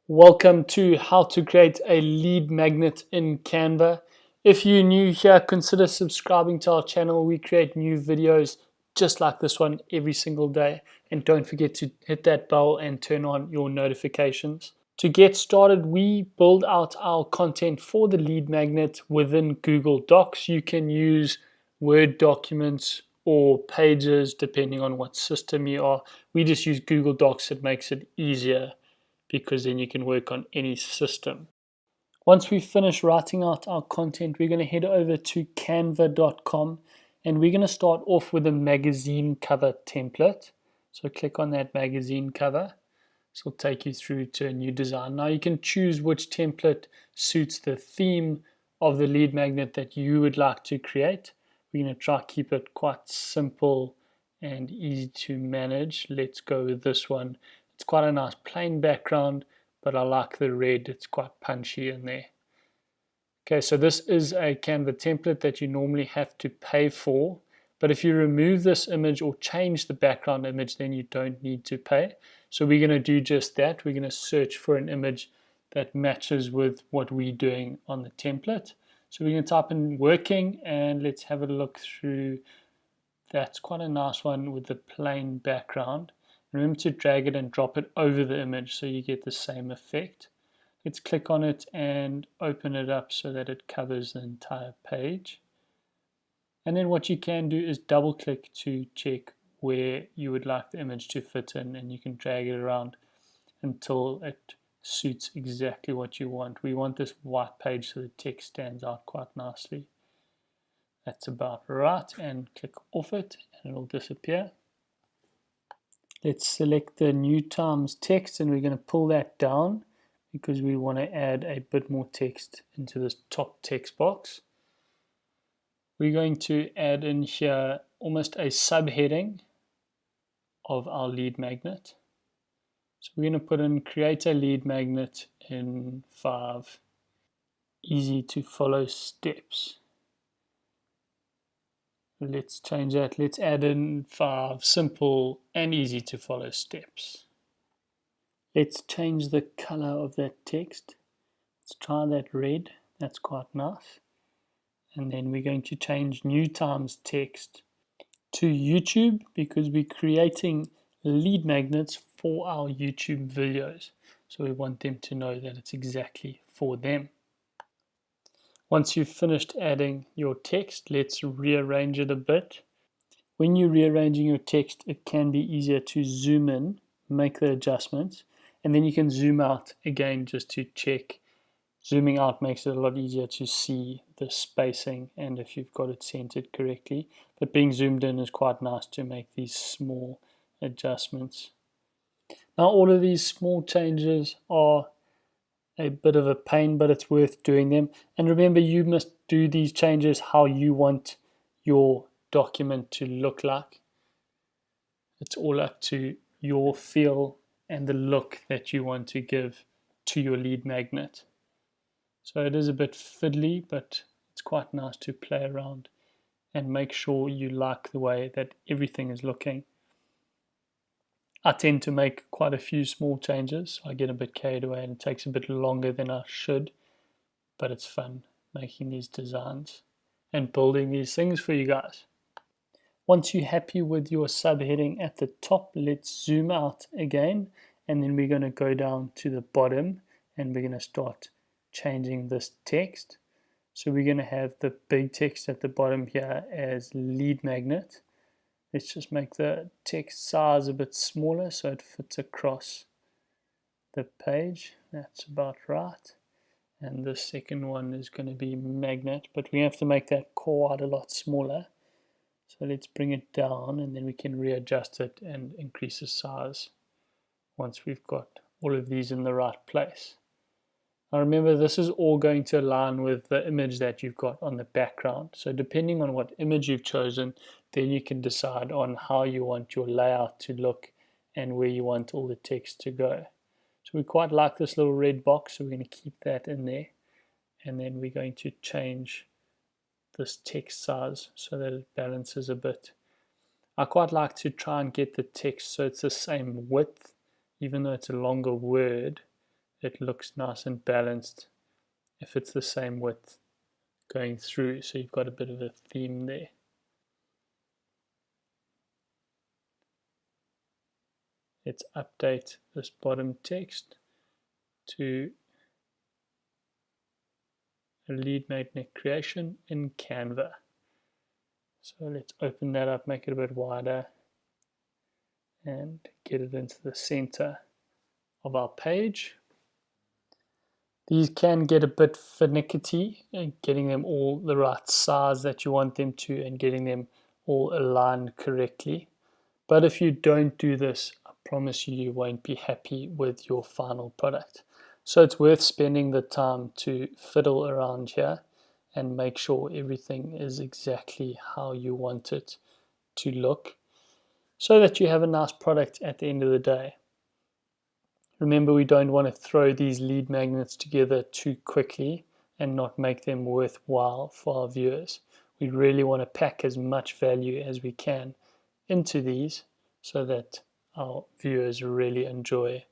Welcome to how to create a lead magnet in Canva. If you're new here, consider subscribing to our channel. We create new videos just like this one every single day. And don't forget to hit that bell and turn on your notifications. To get started, we build out our content for the lead magnet within Google Docs. You can use Word documents or pages depending on what system you are. We just use Google Docs. It makes it easier because then you can work on any system. Once we finish writing out our content, we're going to head over to canva.com and we're going to start off with a magazine cover template. So click on that magazine cover. This will take you through to a new design. Now you can choose which template suits the theme of the lead magnet that you would like to create. We're going to try to keep it quite simple and easy to manage. Let's go with this one. It's quite a nice plain background, but I like the red. It's quite punchy in there. Okay, so this is a Canva template that you normally have to pay for. But if you remove this image or change the background image, then you don't need to pay. So we're going to do just that. We're going to search for an image that matches with what we're doing on the template. So we're going to type in working and let's have a look through. That's quite a nice one with the plain background. Remember to drag it and drop it over the image so you get the same effect. Let's click on it and open it up so that it covers the entire page. And then what you can do is double click to check where you would like the image to fit in, and you can drag it around until it suits exactly what you want. We want this white page so the text stands out quite nicely. That's about right, and click off it and it'll disappear. Let's select the new times text and we're going to pull that down because we want to add a bit more text into this top text box. We're going to add in here almost a subheading of our lead magnet. So we're going to put in create a lead magnet in 5 easy to follow steps. Let's change that. Let's add in 5 simple and easy to follow steps. Let's change the color of that text. Let's try that red. That's quite nice. And then we're going to change new times text to YouTube because we're creating lead magnets for our YouTube videos. So we want them to know that it's exactly for them. Once you've finished adding your text, let's rearrange it a bit. When you're rearranging your text, it can be easier to zoom in, make the adjustments, and then you can zoom out again just to check. Zooming out makes it a lot easier to see the spacing and if you've got it centered correctly. But being zoomed in is quite nice to make these small adjustments. Now all of these small changes are a bit of a pain, but it's worth doing them. And remember, you must do these changes how you want your document to look like. It's all up to your feel and the look that you want to give to your lead magnet. So it is a bit fiddly, but it's quite nice to play around and make sure you like the way that everything is looking. I tend to make quite a few small changes. I get a bit carried away and it takes a bit longer than I should, but it's fun making these designs and building these things for you guys. Once you're happy with your subheading at the top, let's zoom out again, and then we're going to go down to the bottom and we're going to start changing this text. So we're going to have the big text at the bottom here as lead magnet. Let's just make the text size a bit smaller so it fits across the page. That's about right. And the second one is going to be magnet, but we have to make that quite a lot smaller. So let's bring it down and then we can readjust it and increase the size once we've got all of these in the right place. Now remember, this is all going to align with the image that you've got on the background. So depending on what image you've chosen, then you can decide on how you want your layout to look and where you want all the text to go. So we quite like this little red box, so we're going to keep that in there. And then we're going to change this text size so that it balances a bit. I quite like to try and get the text so it's the same width, even though it's a longer word. it looks nice and balanced if it's the same width going through, so you've got a bit of a theme there. Let's update this bottom text to a lead magnet creation in Canva. So let's open that up, make it a bit wider, and get it into the center of our page. These can get a bit finicky, getting them all the right size that you want them to and getting them all aligned correctly. But if you don't do this, I promise you, you won't be happy with your final product. So it's worth spending the time to fiddle around here and make sure everything is exactly how you want it to look, so that you have a nice product at the end of the day. Remember, we don't want to throw these lead magnets together too quickly and not make them worthwhile for our viewers. We really want to pack as much value as we can into these so that our viewers really enjoy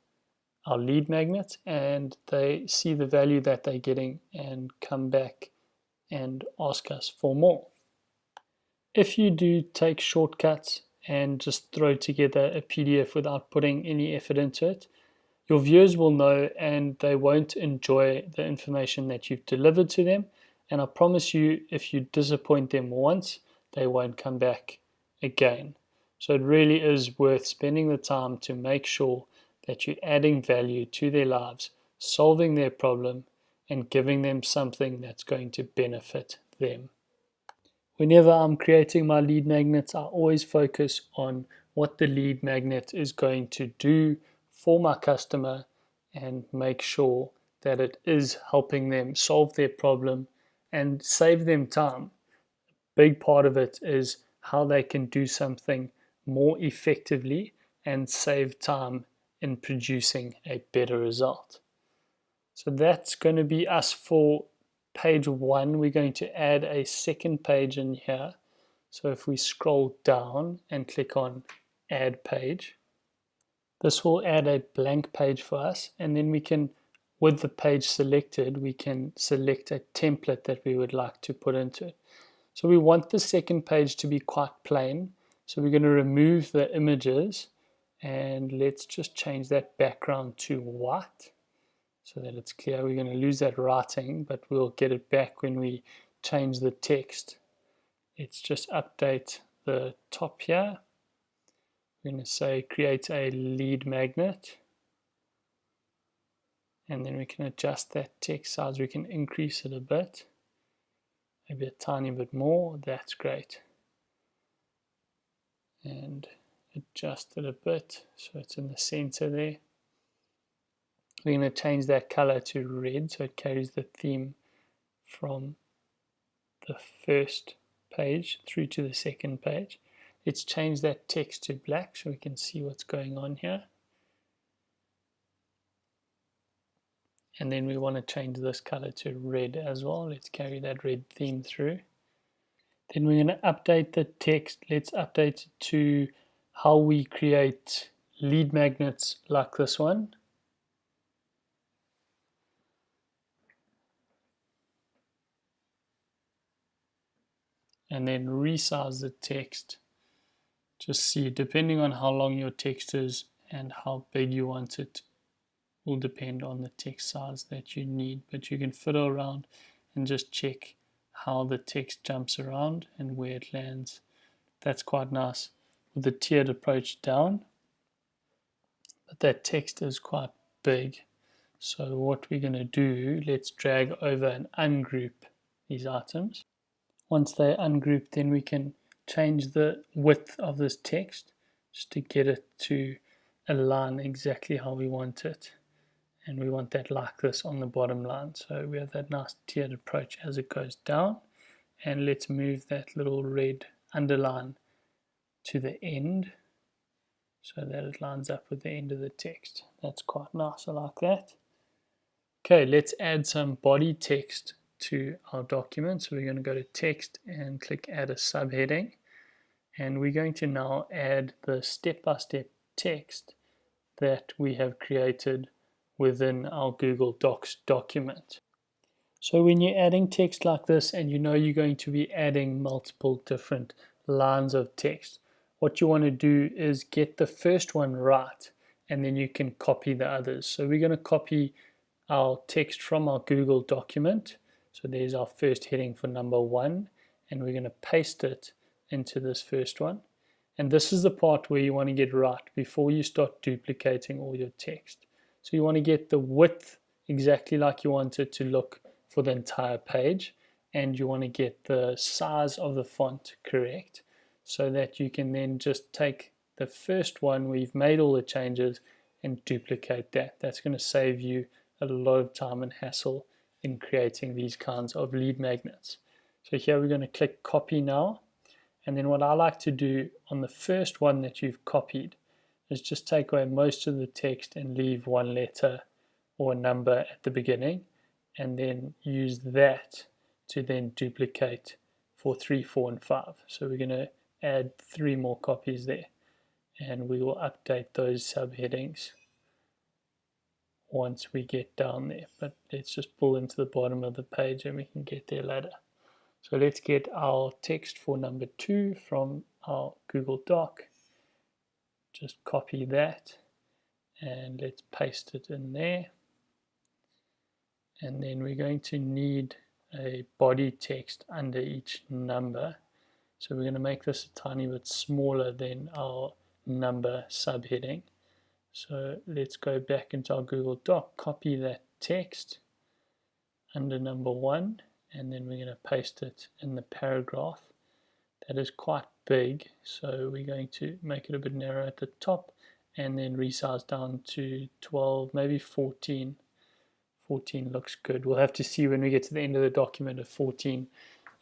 our lead magnets and they see the value that they're getting and come back and ask us for more. If you do take shortcuts and just throw together a PDF without putting any effort into it, your viewers will know and they won't enjoy the information that you've delivered to them. And I promise you, if you disappoint them once, they won't come back again. So it really is worth spending the time to make sure that you're adding value to their lives, solving their problem, and giving them something that's going to benefit them. Whenever I'm creating my lead magnets, I always focus on what the lead magnet is going to do for my customer and make sure that it is helping them solve their problem and save them time. Big part of it is how they can do something more effectively and save time in producing a better result. So that's going to be us for page 1. We're going to add a second page in here. So if we scroll down and click on add page, this will add a blank page for us, and then we can, with the page selected, we can select a template that we would like to put into it. So we want the second page to be quite plain, so we're going to remove the images and let's just change that background to white so that it's clear. We're going to lose that writing, but we'll get it back when we change the text. Let's just update the top here. We're going to say create a lead magnet, and then we can adjust that text size. We can increase it a bit, maybe a tiny bit more. That's great. And adjust it a bit so it's in the center there. We're going to change that color to red so it carries the theme from the first page through to the second page. Let's change that text to black so we can see what's going on here. And then we want to change this color to red as well. Let's carry that red theme through. Then we're going to update the text. Let's update it to how we create lead magnets like this one. And then resize the text. Just see, depending on how long your text is and how big you want it, will depend on the text size that you need. But you can fiddle around and just check how the text jumps around and where it lands. That's quite nice with the tiered approach down. But that text is quite big. So what we're going to do, let's drag over and ungroup these items. Once they're ungrouped, then we can change the width of this text just to get it to align exactly how we want it. And we want that like this on the bottom line. So we have that nice tiered approach as it goes down. And let's move that little red underline to the end so that it lines up with the end of the text. That's quite nice, I like that. Okay, let's add some body text to our document. So we're going to go to text and click add a subheading. And we're going to now add the step-by-step text that we have created within our Google Docs document. So when you're adding text like this and you know you're going to be adding multiple different lines of text, what you want to do is get the first one right, and then you can copy the others. So we're going to copy our text from our Google document. So there's our first heading for number 1, and we're going to paste it into this first one. And this is the part where you want to get right before you start duplicating all your text. So you want to get the width exactly like you want it to look for the entire page, and you want to get the size of the font correct so that you can then just take the first one where you've made all the changes and duplicate that. That's going to save you a lot of time and hassle in creating these kinds of lead magnets. So here we're going to click copy now, and then what I like to do on the first one that you've copied is just take away most of the text and leave one letter or a number at the beginning, and then use that to then duplicate for 3, 4, and 5. So we're going to add 3 more copies there, and we will update those subheadings once we get down there. But let's just pull into the bottom of the page and we can get there later. So let's get our text for number 2 from our Google Doc. Just copy that and let's paste it in there. And then we're going to need a body text under each number. So we're going to make this a tiny bit smaller than our number subheading. So let's go back into our Google Doc, copy that text under number 1, and then we're going to paste it in the paragraph. That is quite big, so we're going to make it a bit narrower at the top and then resize down to 12, maybe 14. 14 looks good. We'll have to see when we get to the end of the document if 14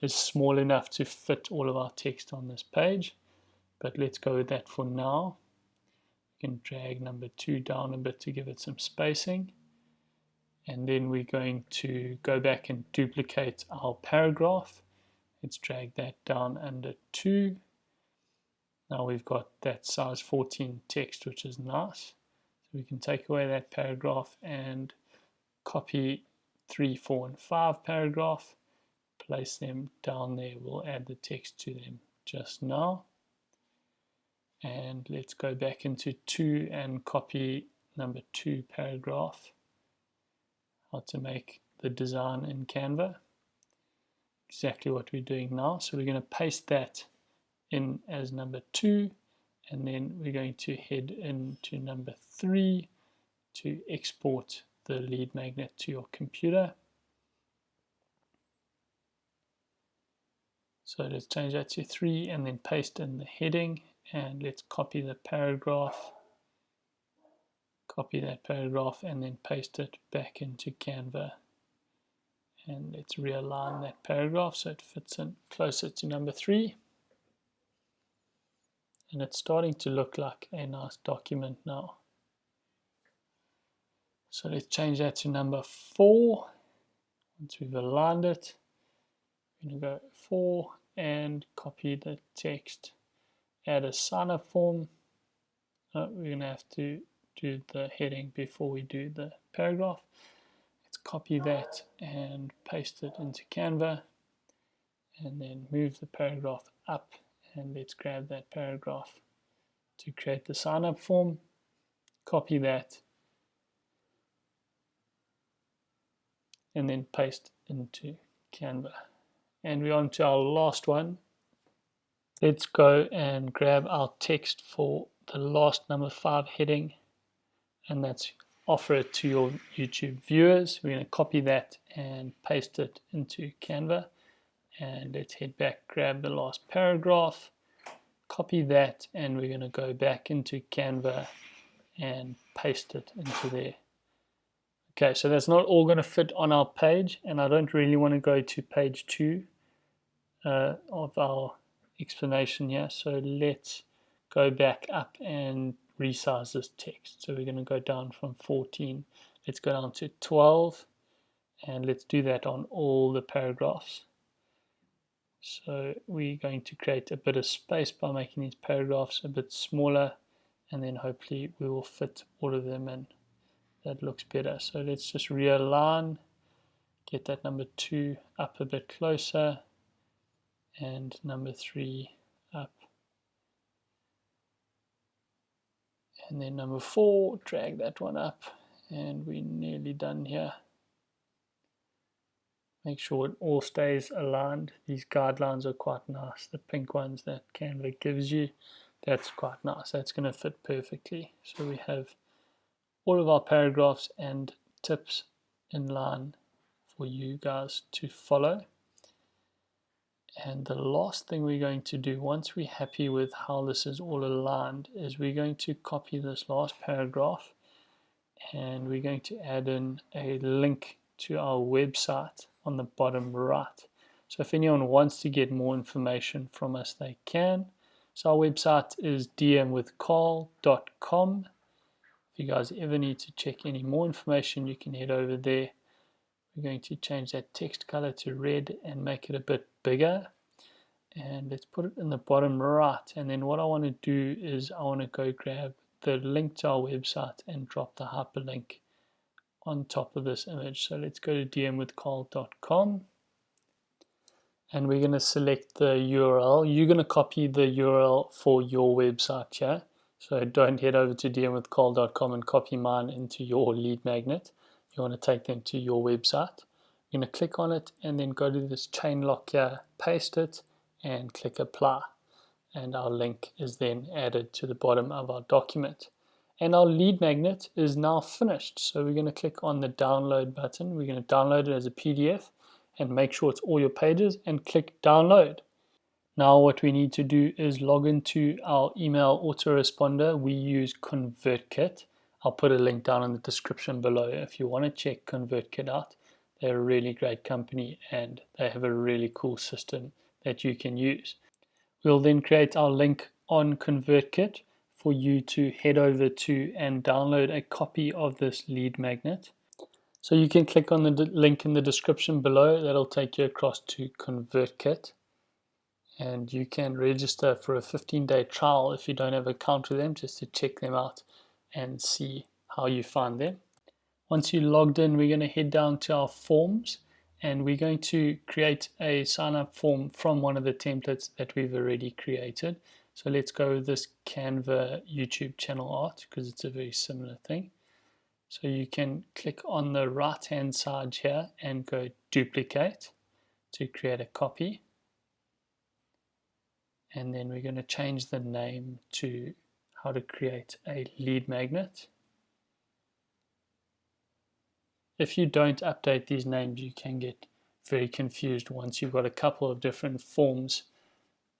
is small enough to fit all of our text on this page, but let's go with that for now. We can drag number 2 down a bit to give it some spacing, and then we're going to go back and duplicate our paragraph. Let's drag that down under 2. Now we've got that size 14 text, which is nice. So we can take away that paragraph and copy 3, 4, and 5 paragraph, place them down there. We'll add the text to them just now. And let's go back into 2 and copy number 2 paragraph. How to make the design in Canva. Exactly what we're doing now. So we're going to paste that in as number 2, and then we're going to head into number 3 to export the lead magnet to your computer. So let's change that to 3 and then paste in the heading, and let's copy the paragraph, copy that paragraph and then paste it back into Canva. And let's realign that paragraph so it fits in closer to number 3. And it's starting to look like a nice document now. So let's change that to number 4. Once we've aligned it, we're going to go 4 and copy the text. Add a sign-up form. We're going to have to do the heading before we do the paragraph. Let's copy that and paste it into Canva, and then move the paragraph up, and let's grab that paragraph to create the sign-up form. Copy that and then paste into Canva. And we're on to our last one. Let's go and grab our text for the last number 5 heading, and that's offer it to your YouTube viewers. We're going to copy that and paste it into Canva. And let's head back, grab the last paragraph, copy that, and we're going to go back into Canva and paste it into there. Okay, so that's not all going to fit on our page, and I don't really want to go to page 2 of our explanation here. So let's go back up and resize this text. So we're going to go down from 14. Let's go down to 12, and let's do that on all the paragraphs. So we're going to create a bit of space by making these paragraphs a bit smaller, and then hopefully we will fit all of them in. that looks better. So let's just realign, get that number 2 up a bit closer, and number 3 up. And then number 4, drag that one up, and we're nearly done here. Make sure it all stays aligned. These guidelines are quite nice. The pink ones that Canva gives you, that's quite nice. That's going to fit perfectly. So we have all of our paragraphs and tips in line for you guys to follow. And the last thing we're going to do, once we're happy with how this is all aligned, is we're going to copy this last paragraph and we're going to add in a link to our website on the bottom right. So if anyone wants to get more information from us, they can. So our website is dmwithcarl.com. If you guys ever need to check any more information, you can head over there. We're going to change that text color to red and make it a bit bigger. And let's put it in the bottom right. And then what I want to do is I want to go grab the link to our website and drop the hyperlink on top of this image. So let's go to dmwithcarl.com and we're going to select the URL. You're going to copy the URL for your website here. So don't head over to dmwithcarl.com and copy mine into your lead magnet. You want to take them to your website. You're going to click on it and then go to this chain lock here, paste it, and click apply. And our link is then added to the bottom of our document. And our lead magnet is now finished. So we're going to click on the download button. We're going to download it as a PDF and make sure it's all your pages and click download. Now what we need to do is log into our email autoresponder. We use ConvertKit. I'll put a link down in the description below if you want to check ConvertKit out. They're a really great company and they have a really cool system that you can use. We'll then create our link on ConvertKit for you to head over to and download a copy of this lead magnet. So you can click on the link in the description below. That'll take you across to ConvertKit. And you can register for a 15-day trial if you don't have an account with them, just to check them out and see how you find them. Once you're logged in, we're going to head down to our forms and we're going to create a sign-up form from one of the templates that we've already created. So let's go with this Canva YouTube channel art because it's a very similar thing. So you can click on the right-hand side here and go duplicate to create a copy. And then we're going to change the name to how to create a lead magnet. If you don't update these names, you can get very confused once you've got a couple of different forms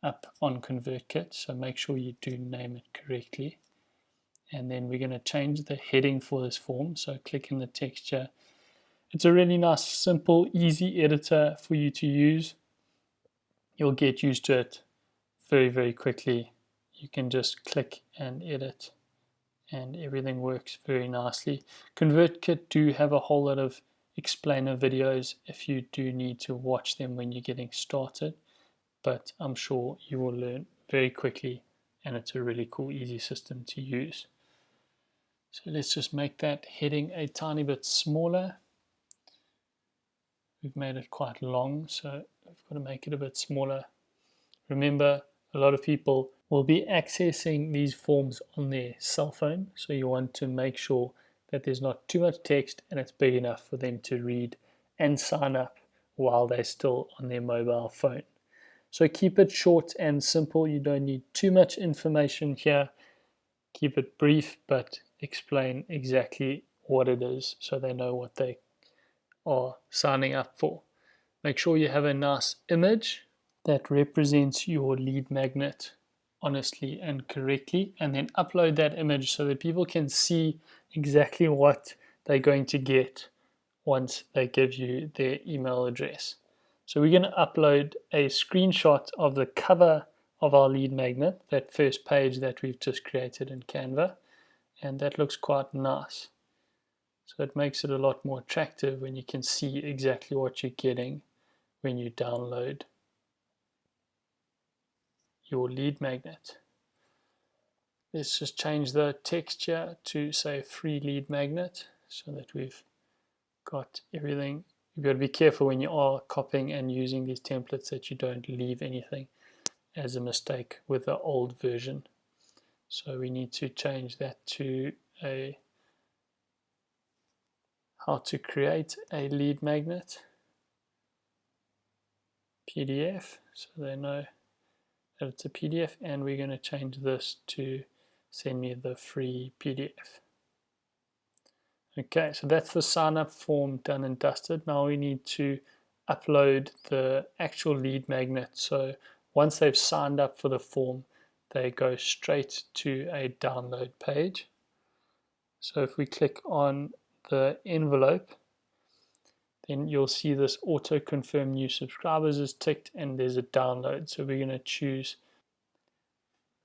up on ConvertKit. So make sure you do name it correctly. And then we're going to change the heading for this form. So click in the texture. It's a really nice, simple, easy editor for you to use. You'll get used to it very, very quickly. You can just click and edit and everything works very nicely. ConvertKit do have a whole lot of explainer videos if you do need to watch them when you're getting started, but I'm sure you will learn very quickly and it's a really cool, easy system to use. So let's just make that heading a tiny bit smaller. We've made it quite long, so I've got to make it a bit smaller. Remember, a lot of people will be accessing these forms on their cell phone, so you want to make sure that there's not too much text and it's big enough for them to read and sign up while they're still on their mobile phone. So keep it short and simple. You don't need too much information here. Keep it brief, but explain exactly what it is so they know what they are signing up for. Make sure you have a nice image that represents your lead magnet honestly and correctly, and then upload that image so that people can see exactly what they're going to get once they give you their email address. So we're going to upload a screenshot of the cover of our lead magnet, that first page that we've just created in Canva, and that looks quite nice. So it makes it a lot more attractive when you can see exactly what you're getting when you download your lead magnet. Let's just change the texture to say free lead magnet so that we've got everything. You've got to be careful when you are copying and using these templates that you don't leave anything as a mistake with the old version. So we need to change that to a how to create a lead magnet PDF, so they know that it's a PDF, and we're going to change this to send me the free PDF. Okay, so that's the sign up form done and dusted. Now we need to upload the actual lead magnet. So once they've signed up for the form, they go straight to a download page. So if we click on the envelope, then you'll see this auto confirm new subscribers is ticked and there's a download. So we're going to choose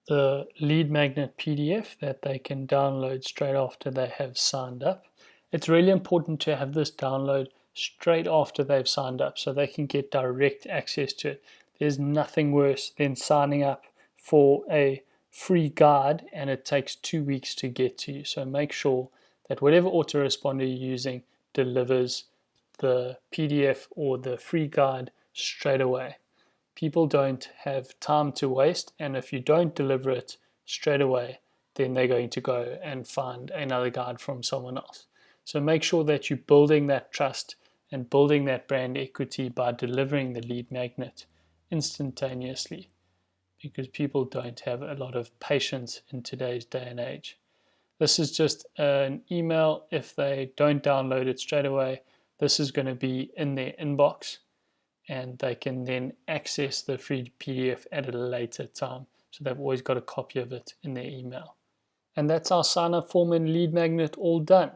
the lead magnet PDF that they can download straight after they have signed up. It's really important to have this download straight after they've signed up so they can get direct access to it. There's nothing worse than signing up for a free guide and it takes 2 weeks to get to you. So make sure that whatever autoresponder you're using delivers the PDF or the free guide straight away. People don't have time to waste, and if you don't deliver it straight away, then they're going to go and find another guide from someone else. So make sure that you're building that trust and building that brand equity by delivering the lead magnet instantaneously, because people don't have a lot of patience in today's day and age. This is just an email. If they don't download it straight away, this is going to be in their inbox and they can then access the free PDF at a later time. So they've always got a copy of it in their email. And that's our sign up form and lead magnet all done.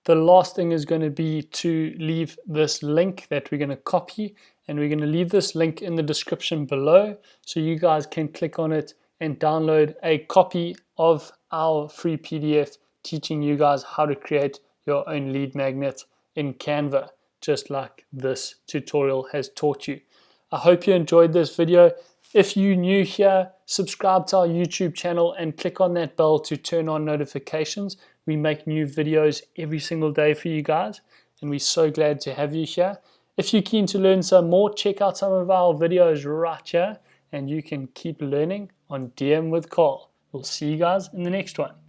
The last thing is going to be to leave this link that we're going to copy, and we're going to leave this link in the description below so you guys can click on it and download a copy of our free PDF teaching you guys how to create your own lead magnet in Canva, just like this tutorial has taught you. I hope you enjoyed this video. If you're new here, subscribe to our YouTube channel and click on that bell to turn on notifications. We make new videos every single day for you guys, and we're so glad to have you here. If you're keen to learn some more, check out some of our videos right here, and you can keep learning on DM with Carl. We'll see you guys in the next one.